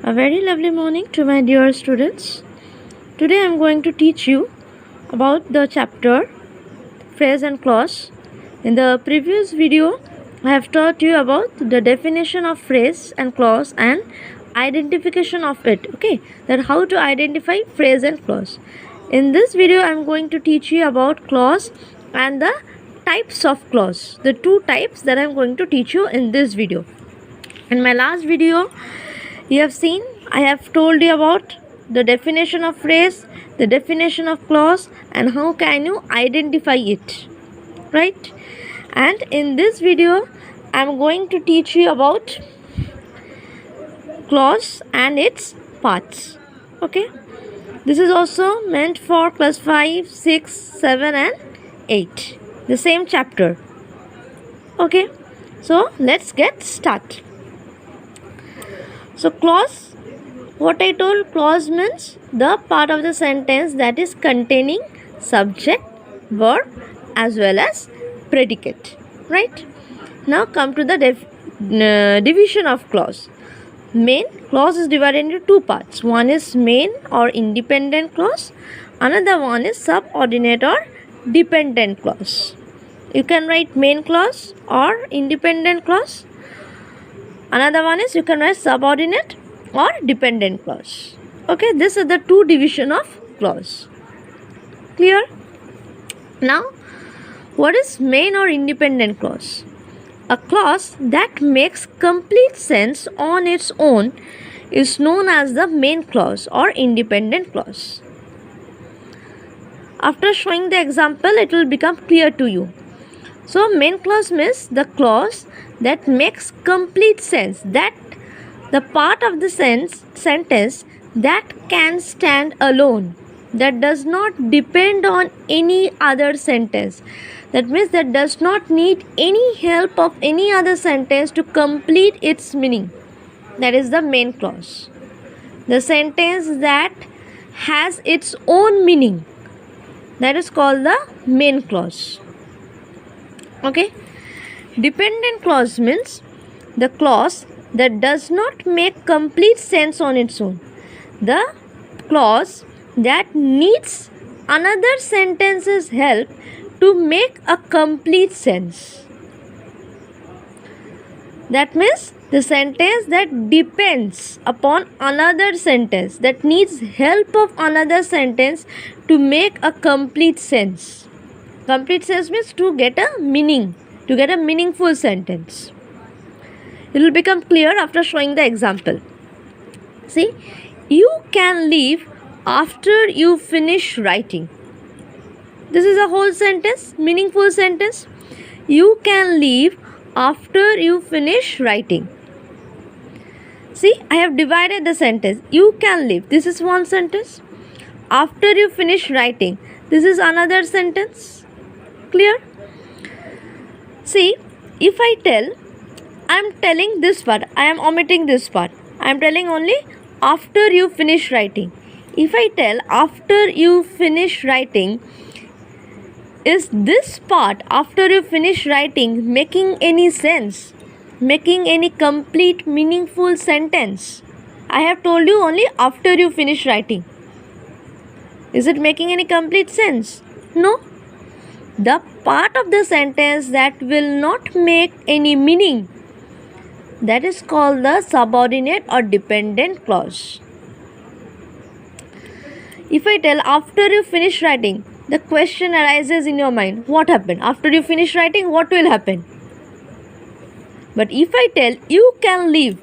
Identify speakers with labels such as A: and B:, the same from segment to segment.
A: A very lovely morning to my dear students. Today I am going to teach you about the chapter phrase and clause. In the previous video, I have taught you about the definition of phrase and clause and identification of it. Okay, that how to identify phrase and clause. In this video, I am going to teach you about clause and the types of clause. The two types that I am going to teach you in this video. In my last video, you have seen I have told you about the definition of phrase, the definition of clause, and how can you identify it, right? And in this video I am going to teach you about clause and its parts. Okay, this is also meant for class 5, 6, 7 and 8, the same chapter. Okay, so let's get started. So clause, what I told, clause means the part of the sentence that is containing subject, verb as well as predicate, right? Now come to the division of clause. Main clause is divided into two parts. One is main or independent clause. Another one is subordinate or dependent clause. You can write main clause or independent clause. Another one is you can write subordinate or dependent clause. Okay, this is the two division of clause. Clear? Now, what is main or independent clause? A clause that makes complete sense on its own is known as the main clause or independent clause. After showing the example, it will become clear to you. So, main clause means the clause that makes complete sense, that the part of the sentence that can stand alone, that does not depend on any other sentence. That means that does not need any help of any other sentence to complete its meaning. That is the main clause. The sentence that has its own meaning, that is called the main clause. Okay, dependent clause means the clause that does not make complete sense on its own. The clause that needs another sentence's help to make a complete sense. That means the sentence that depends upon another sentence, that needs help of another sentence to make a complete sense. Complete sense means to get a meaning, to get a meaningful sentence. It will become clear after showing the example. See, you can leave after you finish writing. This is a whole sentence, meaningful sentence. You can leave after you finish writing. See, I have divided the sentence. You can leave. This is one sentence. After you finish writing, this is another sentence. Clear? See, if I tell, I am telling this part, I am omitting this part. I am telling only after you finish writing. If I tell after you finish writing, is this part after you finish writing making any sense? Making any complete meaningful sentence? I have told you only after you finish writing. Is it making any complete sense? No. The part of the sentence that will not make any meaning, that is called the subordinate or dependent clause. If I tell after you finish writing, the question arises in your mind, what happened? After you finish writing, what will happen? But if I tell you can leave,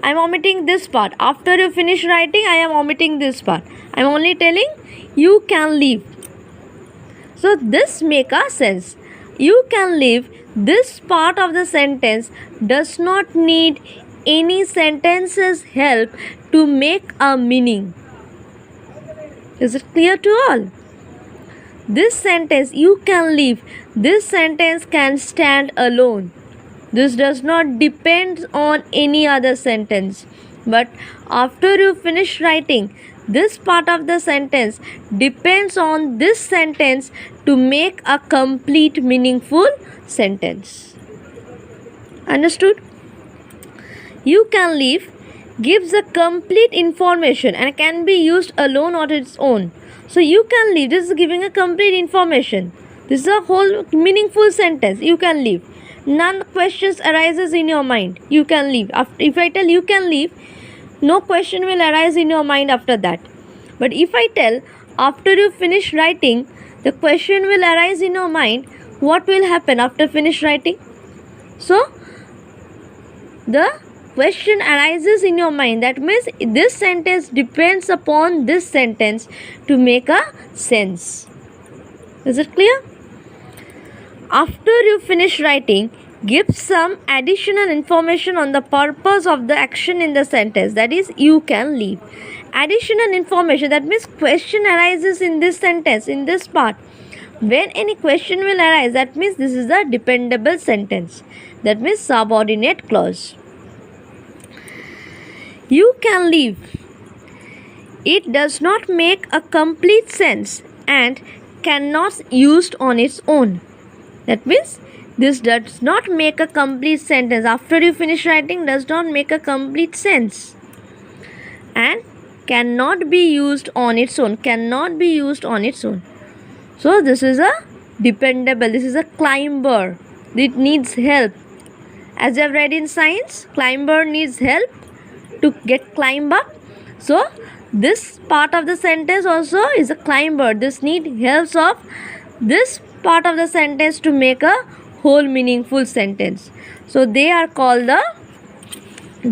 A: I am omitting this part. After you finish writing, I am omitting this part. I am only telling you can leave. So this makes a sense. You can leave, this part of the sentence does not need any sentence's help to make a meaning. Is it clear to all? This sentence, you can leave, this sentence can stand alone. This does not depend on any other sentence. But after you finish writing, this part of the sentence depends on this sentence to make a complete meaningful sentence. Understood? You can leave gives a complete information and can be used alone on its own. So you can leave. This is giving a complete information. This is a whole meaningful sentence. You can leave. None questions arises in your mind. You can leave. If I tell you can leave, no question will arise in your mind after that. But if I tell after you finish writing, the question will arise in your mind. What will happen after finish writing? So the question arises in your mind. That means this sentence depends upon this sentence to make a sense. Is it clear? After you finish writing, give some additional information on the purpose of the action in the sentence. That is, you can leave. Additional information, that means question arises in this sentence, in this part. When any question will arise, that means this is a dependable sentence. That means subordinate clause. You can leave. It does not make a complete sense and cannot be used on its own. That means this does not make a complete sentence. After you finish writing, does not make a complete sense and cannot be used on its own. Cannot be used on its own. So this is a dependable. This is a climber. It needs help. As you have read in science, climber needs help to get climb up. So this part of the sentence also is a climber. This need help of this part of the sentence to make a whole meaningful sentence. So they are called the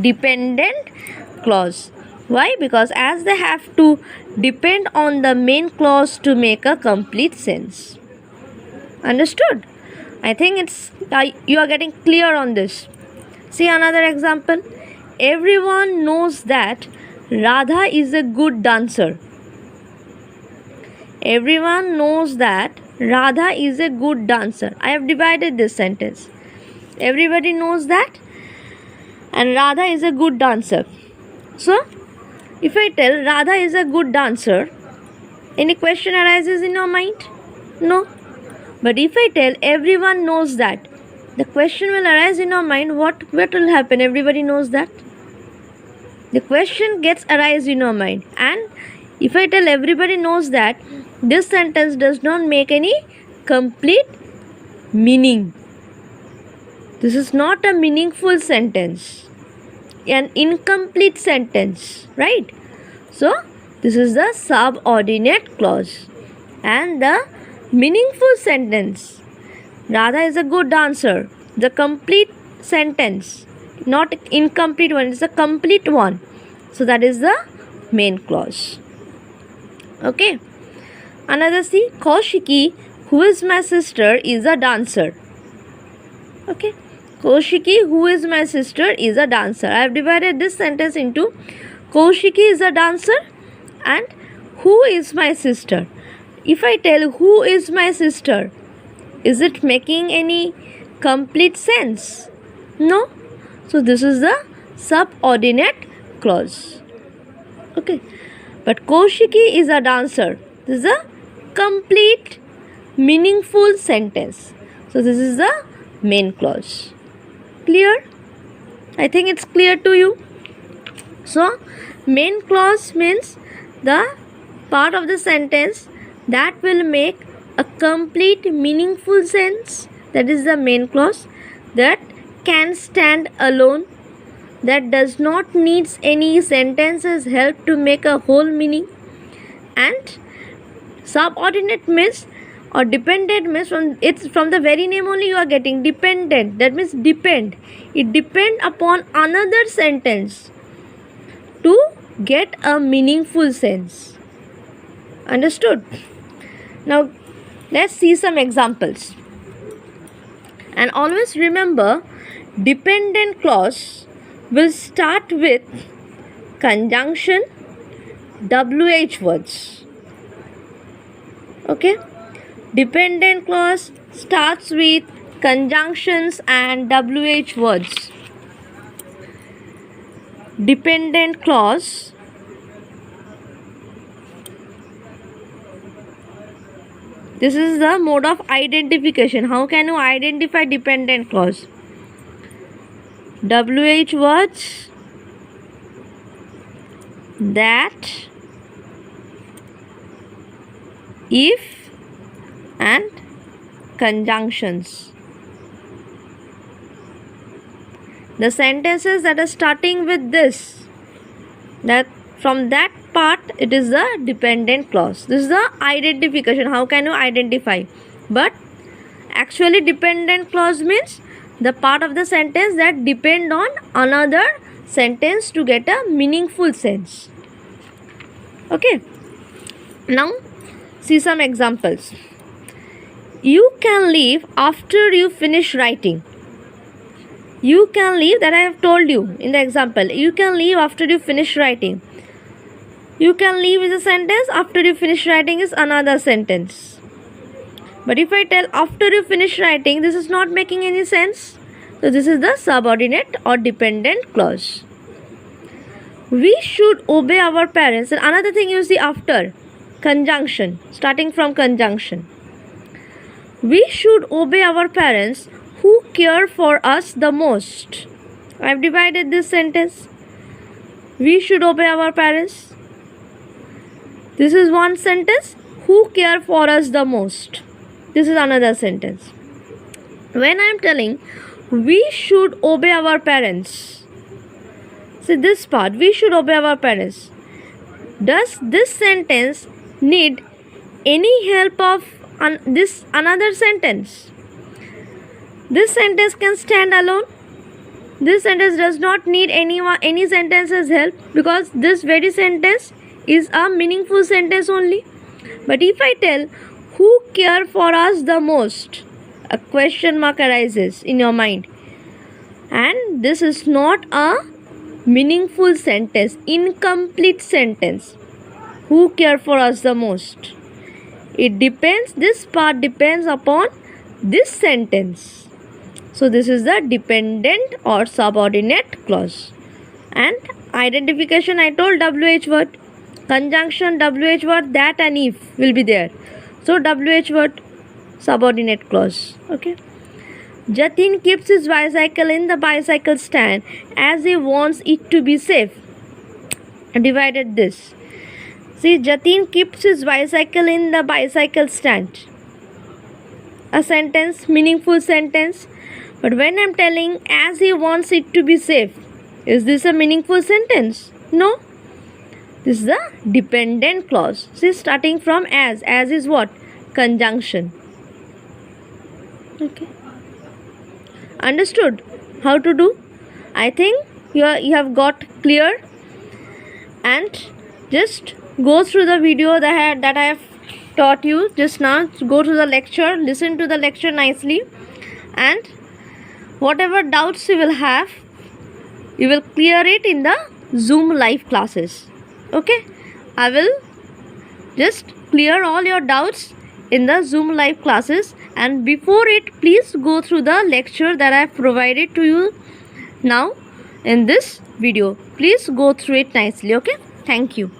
A: dependent clause. Why? Because as they have to depend on the main clause to make a complete sense. Understood? I think it's you are getting clear on this. See another example. Everyone knows that Radha is a good dancer. Everyone knows that Radha is a good dancer. I have divided this sentence. Everybody knows that and Radha is a good dancer. So if I tell Radha is a good dancer, any question arises in your mind? No. But if I tell everyone knows that, the question will arise in your mind. What will happen? Everybody knows that. The question gets arise in your mind. And if I tell everybody knows that, this sentence does not make any complete meaning. This is not a meaningful sentence. An incomplete sentence, right? So this is the subordinate clause. And the meaningful sentence, Radha is a good dancer, the complete sentence, not incomplete one, it's a complete one. So that is the main clause. Okay. Another, see, Kaushiki, who is my sister, is a dancer. Okay. Kaushiki, who is my sister, is a dancer. I have divided this sentence into Kaushiki is a dancer and who is my sister. If I tell who is my sister, is it making any complete sense? No. So this is the subordinate clause. Okay. But Kaushiki is a dancer. This is a complete meaningful sentence. So this is the main clause. Clear? I think it's clear to you. So main clause means the part of the sentence that will make a complete meaningful sense. That is the main clause. That can stand alone. That does not need any sentences help to make a whole meaning. And subordinate means or dependent means from the very name only you are getting dependent. That means depend. It depend upon another sentence to get a meaningful sense. Understood? Now let's see some examples. And always remember, dependent clause will start with conjunction, WH words. Okay? Dependent clause starts with conjunctions and WH words. Dependent clause this is the mode of identification. How can you identify dependent clause? WH words that, if, and conjunctions. The sentences that are starting with this, that from that part, it is the dependent clause. This is the identification. How can you identify? But actually dependent clause means the part of the sentence that depend on another sentence to get a meaningful sense. Okay. Now see some examples. You can leave after you finish writing. You can leave, that I have told you in the example. You can leave after you finish writing. You can leave is a sentence, after you finish writing is another sentence. But if I tell after you finish writing, this is not making any sense. So this is the subordinate or dependent clause. We should obey our parents. And another thing is the after, conjunction, starting from conjunction. We should obey our parents who care for us the most. I have divided this sentence. We should obey our parents. This is one sentence. Who care for us the most. This is another sentence. When I am telling we should obey our parents, see this part, we should obey our parents. Does this sentence need any help of this another sentence? This sentence can stand alone. This sentence does not need any sentence's help, because this very sentence is a meaningful sentence only. But if I tell who care for us the most, a question mark arises in your mind, and this is not a meaningful sentence, incomplete sentence. Who care for us the most? It depends, this part depends upon this sentence. So this is the dependent or subordinate clause. And identification, I told WH word. Conjunction, WH word, that and if will be there. So WH word, subordinate clause. Okay. Jatin keeps his bicycle in the bicycle stand as he wants it to be safe. I divided this. See, Jatin keeps his bicycle in the bicycle stand. A sentence, meaningful sentence. But when I am telling as he wants it to be safe, is this a meaningful sentence? No. This is the dependent clause. See, starting from as. As is what? Conjunction. Okay. Understood how to do? I think you have got clear. And just go through the video that I have taught you just now. Go to the lecture, listen to the lecture nicely, and whatever doubts you will have, you will clear it in the Zoom live classes. Okay, I will just clear all your doubts in the Zoom live classes, and before it, please go through the lecture that I have provided to you now in this video. Please go through it nicely. Okay, thank you.